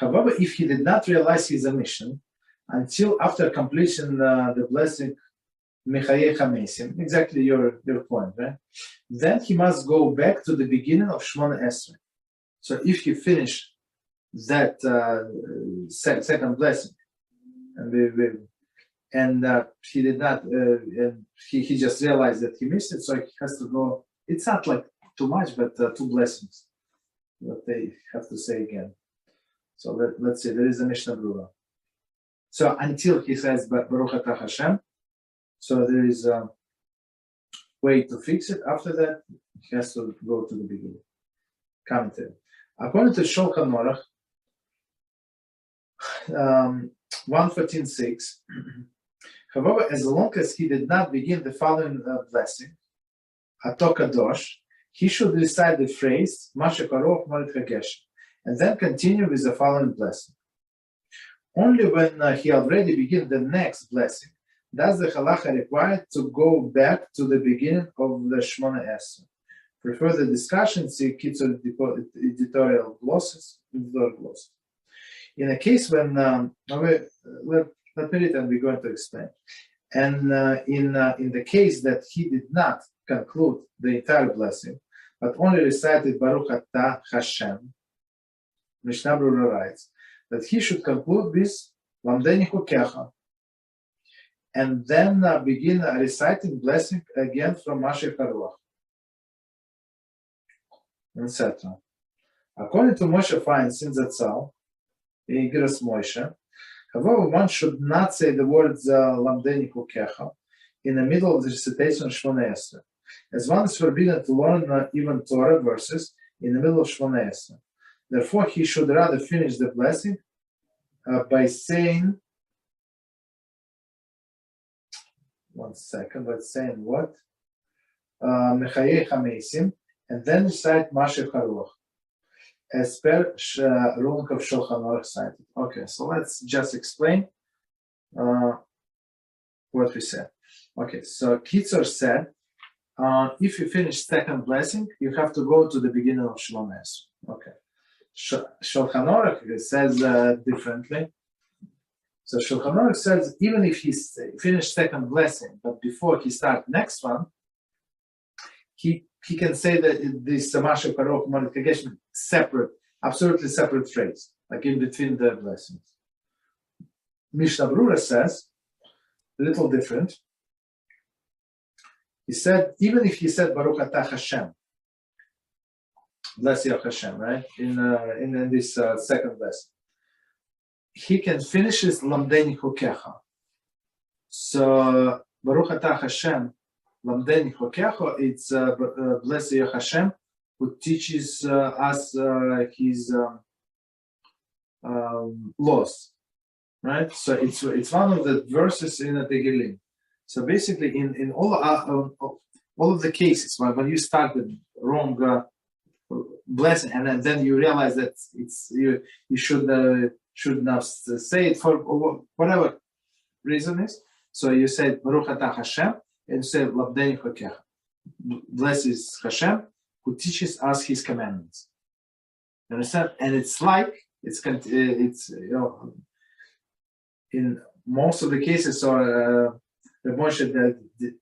However, if he did not realize his omission until after completion the blessing Mechayei Chamesim, exactly your point, right? Then he must go back to the beginning of Shemoneh Esrei. So if he finish that second blessing, and he did not, and he just realized that he missed it, so he has to go. It's not like too much, but 2 blessings. What they have to say again. So let's see, there is a Mishnah Berurah. So until he says Baruch Atah HaShem, so there is a way to fix it. After that, he has to go to the beginning. Commentary. According to Shulchan Aruch, 114.6, however, as long as he did not begin the following blessing, Ato Kadosh, he should recite the phrase HaRu'ach and then continue with the following blessing. Only when he already began the next blessing does the halacha require to go back to the beginning of the Shemoneh Esrei. For further discussion, see Kitzur editorial glosses. In a case when let me read and we're going to explain. And in the case that he did not conclude the entire blessing, but only recited Baruch Atah HaShem, Mishnah Berurah writes that he should conclude with Lamdeni Chokecha, and then begin reciting blessing again from Mashiv HaRuach, etc. According to Moshe finds in Zatzal, Igros Moshe, however, one should not say the words Lamdeni Chokecha in the middle of the recitation of Shemoneh Esrei, as one is forbidden to learn even Torah verses in the middle of Shemoneh Esrei. Therefore, he should rather finish the blessing by saying, what? Mechayei Chamesim, and then recite Mashiv HaRuach, as per ruling of Shulchan Aruch cited. Okay, so let's just explain what we said. Okay, so Kitzur said, if you finish second blessing, you have to go to the beginning of Shemoneh Esrei. Okay. Shulchan Aruch says differently. So Shulchan Aruch says even if he finished second blessing, but before he starts next one, he can say that this Mashiv HaRuach separate, absolutely separate phrase, like in between the blessings. Mishnah Berurah says a little different. He said even if he said Baruch Atah HaShem, bless you HaShem, right? In this second blessing, he can finish his Lamdeni Chokecha. So Baruch Atah HaShem, Lamdeni Chokecha, it's bless you HaShem, who teaches us his laws, right? So it's one of the verses in the Tehillim. So basically, in all of the cases when you start the wrong blessing, and then you realize that you should not say it for whatever reason is. So you say Baruch Atah HaShem and you say Lamdeni Chokecha. Blesses HaShem who teaches us His commandments. You understand? And it's in most of the cases, or Moshe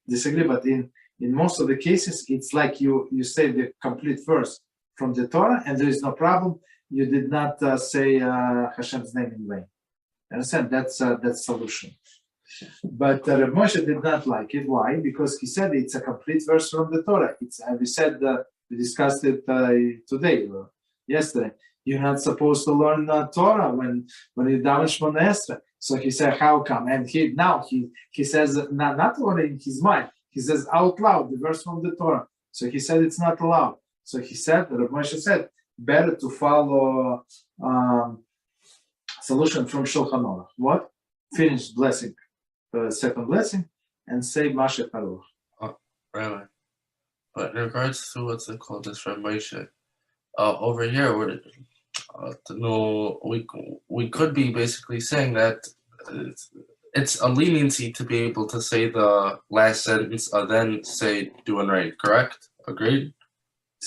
disagree, but in most of the cases, it's like you say the complete verse from the Torah, and there is no problem. You did not say Hashem's name in vain. Understand? That's solution. But Reb Moshe did not like it. Why? Because he said it's a complete verse from the Torah. We discussed it today or yesterday. You're not supposed to learn Torah when you daven Shemoneh Esrei. So he said, how come? And he says not only in his mind, he says out loud the verse from the Torah. So he said it's not allowed. So he said, Reb Moshe said, better to follow solution from Shulchan Aruch. What? Finish blessing, second blessing, and say Mashiv HaRuach. Rabbi, but in regards to what's it called, this Reb Moshe, over here, we could be basically saying that it's a leniency to be able to say the last sentence and then say doing right, correct? Agreed?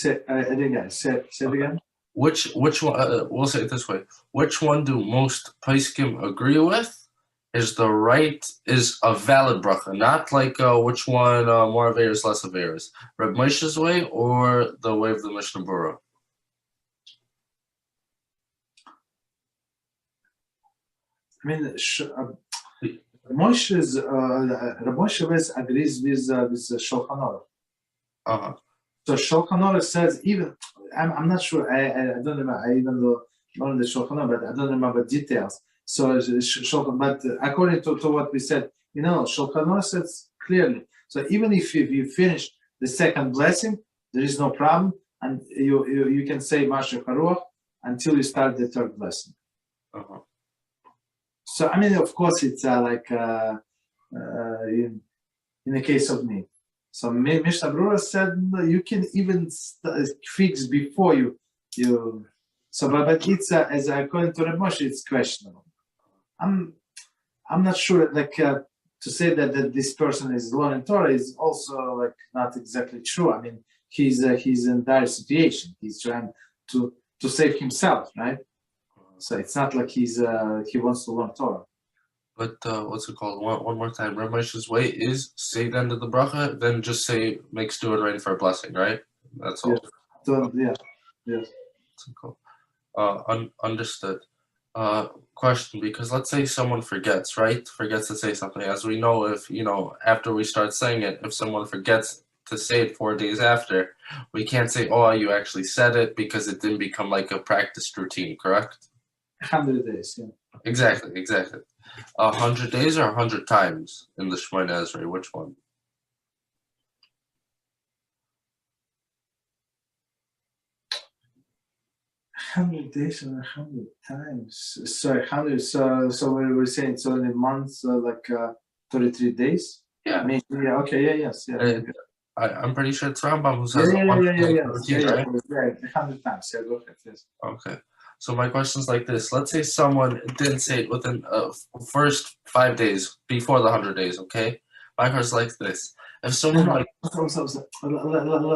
I didn't get it. Say it again. which one? We'll say it this way: which one do most poskim agree with? Is a valid bracha, not like which one more averos, less averos. Reb Moshe's way or the way of the Mishnah Berurah? I mean, Moshe agrees with Shulchan Aruch. So Shulchan Aruch says even I'm not sure. I don't remember. I even learned the Shulchan Aruch, but I don't remember details. So Shulchan, but according to what we said, Shulchan Aruch says clearly. So even if you finish the second blessing, there is no problem, and you can say Mashiv HaRuach until you start the third blessing. So I mean, of course, it's like in the case of me. So Mishnah Berurah said you can even fix before you. So, but it's as according to Reb Moshe, it's questionable. I'm not sure. Like to say that this person is learning Torah is also like not exactly true. I mean, he's in dire situation. He's trying to save himself, right? So it's not like he wants to learn Torah. But what's it called? One more time. Reb Moshe's way is say the end of the bracha, then just say make steward ready for a blessing, right? That's all. Yeah. Yes. Cool. Understood. Question, because let's say someone forgets, right? Forgets to say something. As we know, if after we start saying it, if someone forgets to say it 4 days after, we can't say, oh, you actually said it, because it didn't become like a practiced routine, correct? 100 days, yeah. Exactly. 100 days or 100 times in the Shemoneh Esrei, which one? 100 days and 100 times. Sorry, 100. So we were saying so in a month, like 33 days. Yeah. Maybe. Yeah. Okay. Yeah. Yes. Yeah. I'm pretty sure it's Rambam who says Yeah. 100 times. Yeah. Go ahead. Yes. Okay. So my question is like this: let's say someone didn't say it within first 5 days before the 100 days. Okay. My question is like this: if someone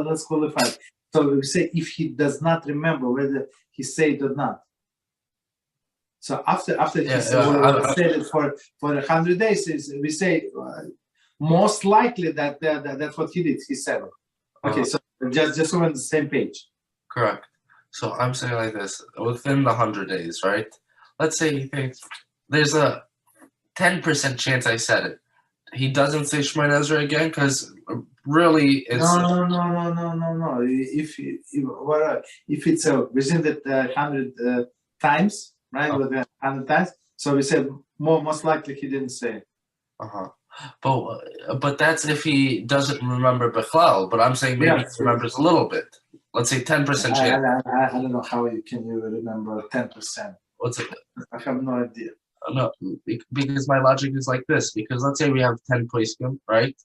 let's qualify. So we say if he does not remember whether he said it or not. So after he said it for 100 days, we say most likely that that's what he did. He said it. Okay, so just we're on the same page. Correct. So I'm saying like this: within the 100 days, right? Let's say he thinks there's a 10% chance I said it. He doesn't say Shemoneh Esrei again because really it's no. If it's within the 100 times, right? With 100 times, so we said most likely he didn't say it. But that's if he doesn't remember Bechlal. But I'm saying maybe he remembers a little bit. Let's say 10% chance. I don't know how you remember 10%. What's it? I have no idea. No, because my logic is like this. Because let's say we have 10 poskim, right?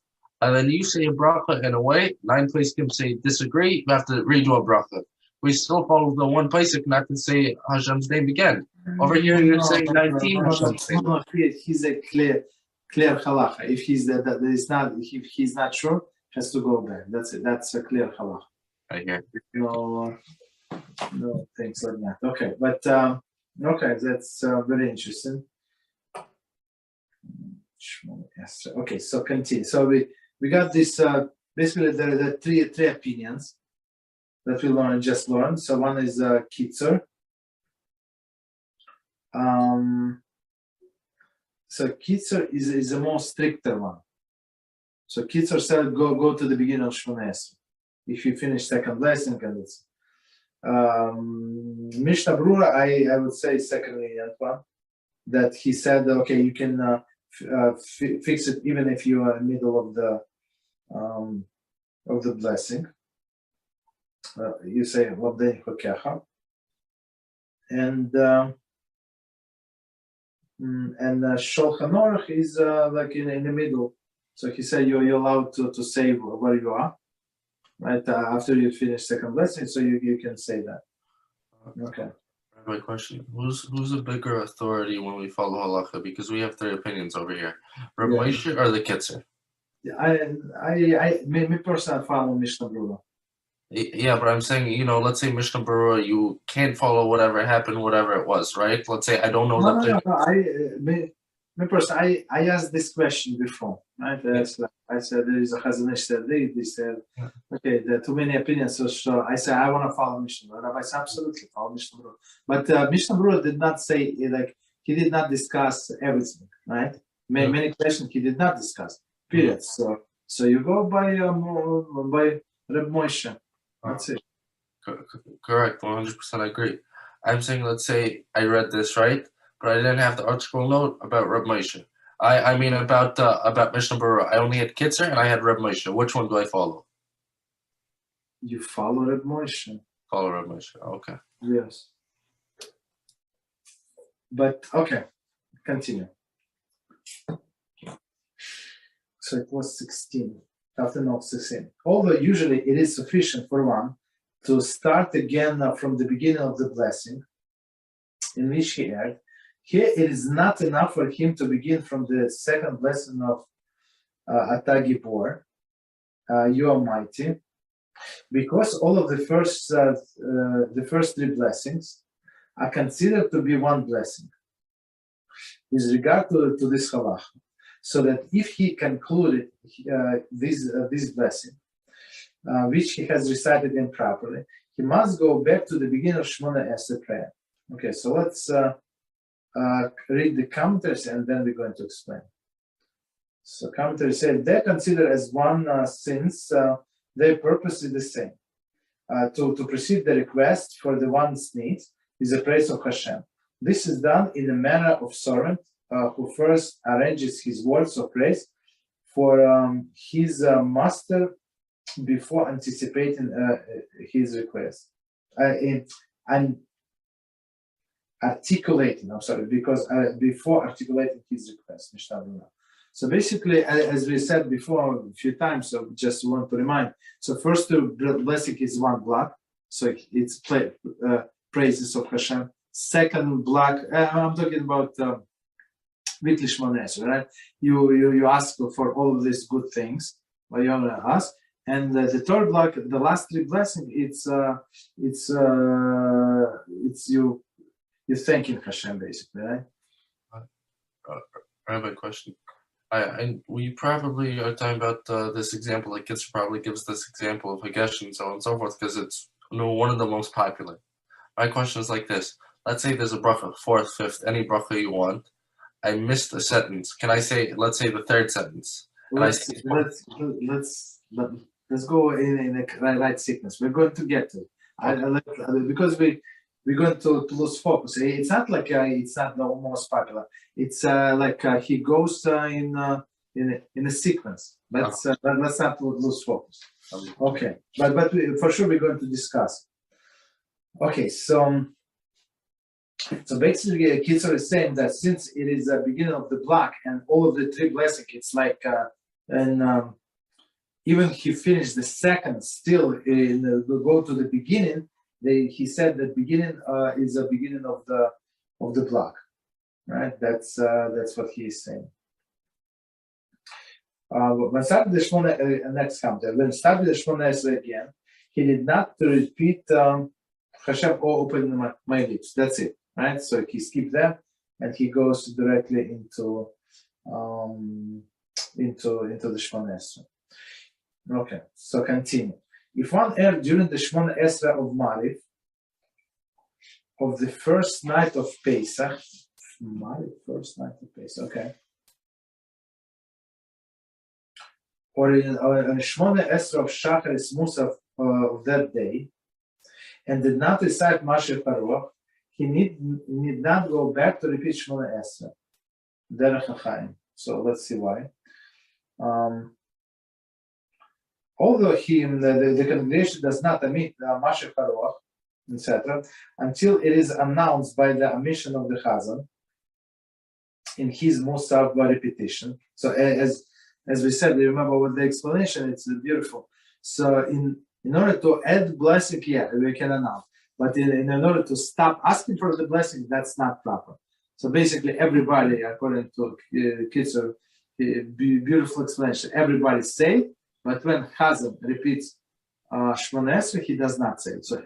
And then you say a bracha in a way, 9 poskim say disagree, you have to redo a bracha. We still follow the one posik not to say Hashem's name again. Over here you're saying 19 Hashem's name. No, he's a clear halacha. If if he's not sure, has to go back. That's it. That's a clear halacha. Right here. No things like that. Okay, but okay, that's very interesting. Okay, so continue. So we got this. Basically, there are three opinions that we just learned. So one is Kitzur. So Kitzur is the most stricter one. So Kitzur said go to the beginning of Shemoneh Esrei. If you finish second blessing, and it's Mishnah Berurah, I would say secondly one, that he said okay, you can fix it even if you are in the middle of the blessing. You say LevLeib and Shulchan Aruch is like in the middle. So he said you're allowed to say where you are, right? After you finish second blessing, so you can say that. Okay. My question: Who's a bigger authority when we follow halacha? Because we have 3 opinions over here: Rabbi or the Kitzur. I me personally follow Mishnah Berurah. Yeah, but I'm saying, let's say Mishnah Berurah, you can't follow whatever happened, whatever it was, right? Let's say I don't know No, the no, no, no. Me personally, I asked this question before, right? I said there is a Chazon Ish said they said, okay, there are too many opinions. So I said I want to follow Mishnah Berurah. Rabbi said absolutely follow Mishnah Berurah. But Mishnah Berurah did not say like he did not discuss everything, right? Many questions he did not discuss. Period. So you go by Reb Moshe. That's it. Correct, 100% I agree. I'm saying, let's say I read this, right? But I didn't have the article note about Reb Moshe. I mean about Mishnah Berurah. I only had Kitzur and I had Reb Moshe. Which one do I follow? You follow Reb Moshe. Follow Reb Moshe. Okay. Yes. But okay, continue. So it was 16. After note 16. Although usually it is sufficient for one to start again from the beginning of the blessing in which he erred, here it is not enough for him to begin from the second blessing of Ata Gibor, you are mighty, because all of the first three blessings are considered to be one blessing with regard to this halacha. So that if he concluded this blessing, which he has recited improperly, he must go back to the beginning of Shemoneh Esrei prayer. Okay, so let's read the commentaries and then we're going to explain. So commentaries say they're considered as one since their purpose is the same. To precede the request for the one's needs is the praise of HaShem. This is done in the manner of servant who first arranges his words of praise for his master before anticipating his request. And articulating, because before articulating his request. So basically, as we said before a few times, so just want to remind, so first two blessing is one block, so it's praises of HaShem. Second block, I'm talking about weekly Shemoneh, right? You ask for all of these good things, what you want to ask, and the third block, the last three blessings, it's you're thanking HaShem basically, right? I have a question. We probably are talking about this example, like Kitzur probably gives this example of Hagesh and so on and so forth, because it's one of the most popular. My question is like this. Let's say there's a bracha, fourth, fifth, any bracha you want. I missed a sentence. Can I say, let's say the third sentence? Let's go in a right sequence. We're going to get to it. Because we're going to lose focus. It's not like it's not the most popular. It's like he goes in a sequence. Let's not lose focus. Okay, but for sure we're going to discuss. Okay, so basically Kitzur is saying that since it is the beginning of the block and all of the three blessings, it's like even he finished the second, still go to the beginning. He said that beginning is the beginning of the block, right? That's what he is saying. When started the Shemoneh, next comment. When started the Shemoneh again, he did not repeat HaShem or open my lips. That's it, right? So he skipped that and he goes directly into the Shemoneh. Okay, so continue. If one erred during the Shemoneh Esrei of Mariv, of the first night of Pesach, okay, or in Shemoneh Esrei of Shacharis mussar of that day, and did not recite Mashiv HaRuach, he need not go back to repeat Shemoneh Esrei. Derech HaChaim. So let's see why. Although the congregation does not omit Mashiv HaRuach, etc., until it is announced by the omission of the Chazan in his mussar repetition. So as we said, you remember with the explanation, it's beautiful. So in order to add blessing, we can announce. But in order to stop asking for the blessing, that's not proper. So basically everybody, according to Kitzur, beautiful explanation, everybody say, but when Chazan repeats Shemoneh he does not say it. So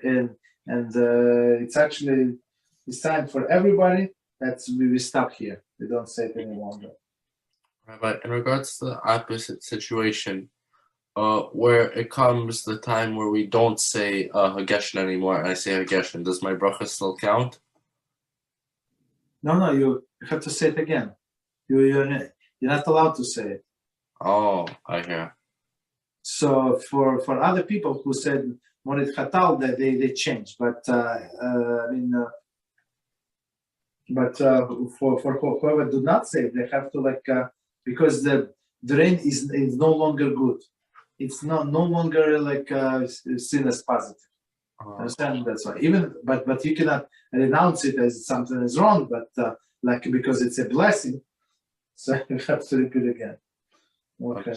it's actually designed for everybody. That's we stop here. We don't say it any longer. Rabbi, in regards to the opposite situation, where it comes the time where we don't say Hageshin anymore, and I say Hageshin, does my bracha still count? No, you have to say it again. You're not allowed to say it. Oh, I hear. So for other people who said Monit Chatal, that they changed, but for whoever do not say it, they have to because the rain is no longer good. It's no longer seen as positive. Understand? That's why but you cannot renounce it as something is wrong, but because it's a blessing, so you have to repeat again. Okay.